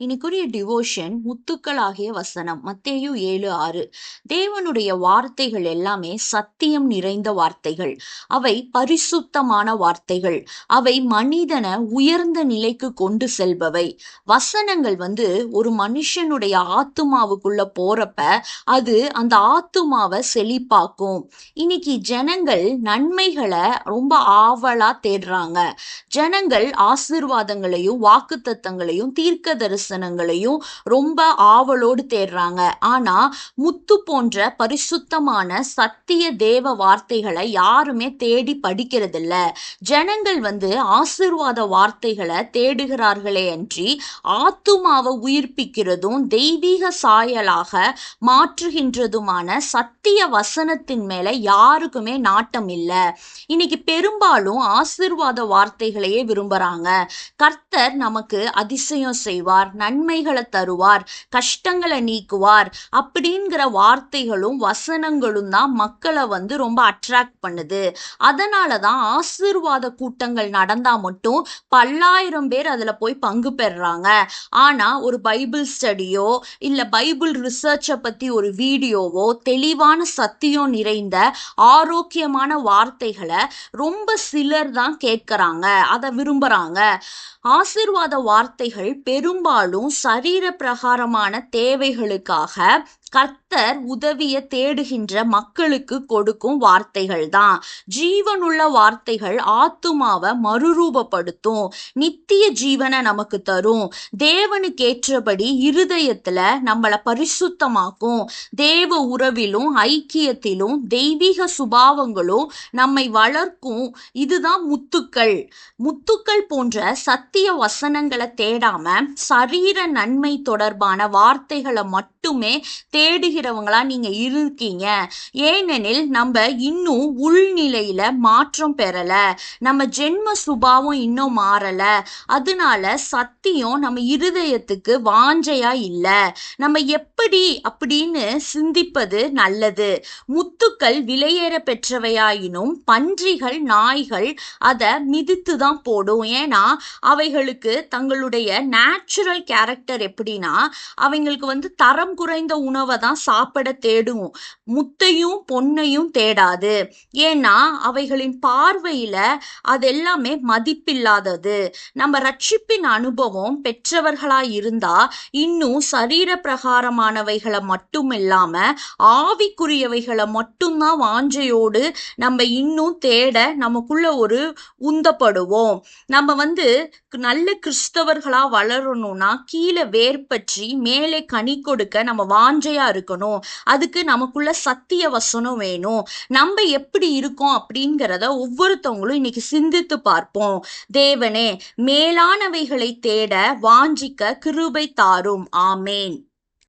இன்னைக்குரிய devotion முத்துக்களாகிய வசனம் மத்தேயு 7:6. தேவனுடைய வார்த்தைகள் எல்லாமே சத்தியம் நிறைந்த வார்த்தைகள். அவை பரிசுத்தமான வார்த்தைகள். அவை மனிதனை உயர்ந்த நிலைக்கு கொண்டு செல்பவை. வசனங்கள் ஒரு மனுஷனுடைய ஆத்துமாவுக்குள்ள போறப்ப அது அந்த ஆத்துமாவை செழிப்பாக்கும். இன்னைக்கு ஜனங்கள் நன்மைகளை ரொம்ப ஆவலா தேடுறாங்க. ஜனங்கள் ஆசீர்வாதங்களையும் வாக்குத்தத்தங்களையும் தீர்க்க தரிசனங்களையும் ரொம்ப ஆவலோடு தேடுறாங்க. ஆனா முத்து போன்ற பரிசுத்தமான சத்திய தேவ வார்த்தைகளை யாருமே தேடி படிக்கிறது இல்ல. ஜனங்கள் ஆசீர்வாத வார்த்தைகளை தேடுகிறார்களே அன்றி ஆத்துமாவை உயிர்ப்பிக்கிறதும் தெய்வீக சாயலாக மாற்றுகின்றதுமான சத்திய வசனத்தின் மேல யாருக்குமே நாட்டம் இல்ல. இன்னைக்கு பெரும்பாலும் ஆசீர்வாத வார்த்தைகளையே விரும்புறாங்க. கர்த்தர் நமக்கு அதிசயம் செய்வார், நன்மைகளை தருவார், கஷ்டங்களை நீக்குவார் அப்படிங்கிற வார்த்தைகளும் வசனங்களும் தான் மக்களை ரொம்ப அட்ராக்ட் பண்ணுது. அதனாலதான் ஆசீர்வாத கூட்டங்கள் நடந்தா மட்டும் பல்லாயிரம் பேர் அதுல போய் பங்கு பெறுறாங்க. ஆனா ஒரு பைபிள் ஸ்டடியோ இல்ல பைபிள் ரிசர்ச்சை பத்தி ஒரு வீடியோவோ தெளிவான சத்தியம் நிறைந்த ஆரோக்கியமான வார்த்தைகளை ரொம்ப சிலர் தான் கேட்கறாங்க, அதை விரும்புறாங்க. ஆசீர்வாத வார்த்தைகள் பெரும்பாலும் சரீர பிரகாரமான தேவைகளுக்காக கர்த்தர் உதவிய தேடுகின்ற மக்களுக்கு கொடுக்கும் வார்த்தைகள் தான். ஜீவனுள்ள வார்த்தைகள் ஆத்துமாவை மறுரூபப்படுத்தும், நித்திய ஜீவனை நமக்கு தரும், தேவனுக்கேற்றபடி இருதயத்துல நம்மளை பரிசுத்தமாக்கும், தேவ உறவிலும் ஐக்கியத்திலும் தெய்வீக சுபாவங்களும் நம்மை வளர்க்கும். இதுதான் முத்துக்கள். முத்துக்கள் போன்ற சத்திய வசனங்களை தேடாம சரீர நன்மை தொடர்பான வார்த்தைகளை மட்டுமே தேடுகிறவங்களா நீங்க இருக்கீங்க. ஏனெனில் நம்ம இன்னும் உள்நிலையில மாற்றம் பெறல, நம்ம ஜென்ம சுபாவம் இன்னும் மாறல. அதனால சத்தியம் நம்ம இருதயத்துக்கு வாஞ்சையா இல்ல. நம்ம எப்படி அப்படின்னு சிந்திப்பது நல்லது. முத்துக்கள் விலையேற பெற்றவையாயினும் பன்றிகள் நாய்கள் அதை மிதித்து தான் போடும். ஏன்னா அவைகளுக்கு தங்களுடைய நேச்சுரல் கேரக்டர் எப்படின்னா அவங்களுக்கு தரம் குறைந்த உணவை தான் சாப்பிட தேடும், முத்தையும் பொன்னையும் தேடாது. ஏன்னா அவைகளின் பார்வையில அதெல்லாமே மதிப்பில்லாதது. நம்ம ரட்சிப்பின் அனுபவம் பெற்றவர்களாய் இருந்தா இன்னும் சரீர பிரகாரமானவைகளை மட்டும் இல்லாம ஆவிக்குரியவைகளை மட்டும்தான் வாஞ்சையோடு நம்ம இன்னும் தேட நமக்குள்ள ஒரு உந்தப்படுவோம். நம்ம நல்ல கிறிஸ்தவர்களா வளரணும்னா கீழே வேர் பற்றி மேலே கனி கொடுக்க நம்ம வாஞ்சையா இருக்கணும். அதுக்கு நமக்குள்ள சத்திய வசனம் வேணும். நம்ம எப்படி இருக்கோம் அப்படிங்கிறத ஒவ்வொருத்தவங்களும் இன்னைக்கு சிந்தித்து பார்ப்போம். தேவனே மேலானவைகளை தேட வாஞ்சிக்க கிருபை தாரும். ஆமேன்.